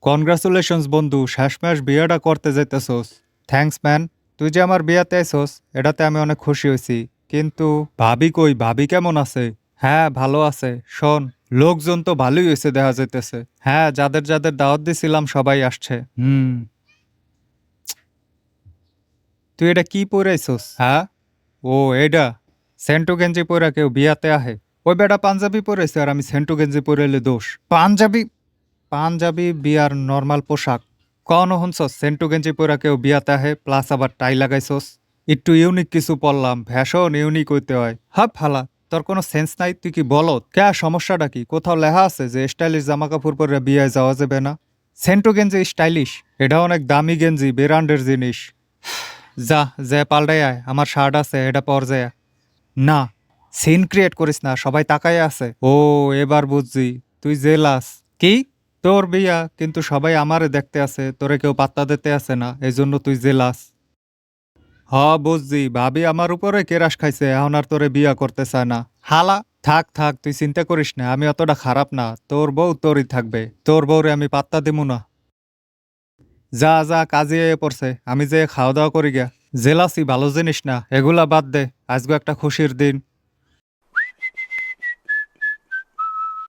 Congratulations বন্ধু, শেষমেশ বিয়েটা করতে যাইতেছোস। Thanks man. তুই যে আমার বিয়াতে আইসোস এটাতে আমি অনেক খুশি হয়েছি। কিন্তু ভাবি কই? ভাবি কেমন আছে? হ্যাঁ, ভালো আছে। শোন, লোকজন তো ভালোই হয়েছে দেখা যাইতেছে। হ্যাঁ, যাদের যাদের দাওয়াত দিছিলাম সবাই আসছে। তুই এটা কি পরাইছস? হ্যাঁ, ও এইডা সেন্টু গেঞ্জি পরা কেউ বিয়াতে আহে? ওই বেটা পাঞ্জাবি পরেছে আর আমি সেন্টু গেঞ্জি পরাইলে দোষ? পাঞ্জাবি? পাঞ্জাবি বিয়ার নর্মাল পোশাক। কখনো শুনছস সেন্টু গেঞ্জি পরা কেউ বিয়াতে আহে প্লাস আবার টাই লাগাইছস? একটু ইউনিক কিছু পরলাম, ফ্যাশন ইউনিক হইতে হয়। হাপ হালা, তোর কোনো সেন্স নাই? তুই কি বলত? কে, সমস্যাটা কি? কোথাও লেখা আছে যে স্টাইলিশ জামা কাপড় পরে বিয়ায় যাওয়া যাবে না? সেন্টু গেঞ্জি স্টাইলিশ? এটা অনেক দামি গেঞ্জি, ব্র্যান্ডের জিনিস। যা, যে পাল্টাই আয়, আমার শার্ট আছে, এটা পর যায়। না, সিন ক্রিয়েট করিস না, সবাই তাকায় আছে। ও, এবার বুঝছি, তুই জেলাস। কি? তোর বিয়া কিন্তু সবাই আমারে দেখতে আছে, তোরে কেউ পাত্তা দিতে আছে না, এজন্য তুই জেলাস। হ, বুঝছি, ভাবি আমার উপরে কেরাস খাইছে, এখন আর তোরে বিয়া করতে চায় না। হালা, থাক থাক, তুই চিন্তা করিস না, আমি অতটা খারাপ না। তোর বউ তোরই থাকবে, তোর বউরে আমি পাত্তা দিমু না। যা যা, কাজে পড়ছে, আমি যে খাওয়া দাওয়া করি গা। জেলাসি ভালো জিনিস না, এগুলা বাদ দে। আজকে একটা খুশির দিন।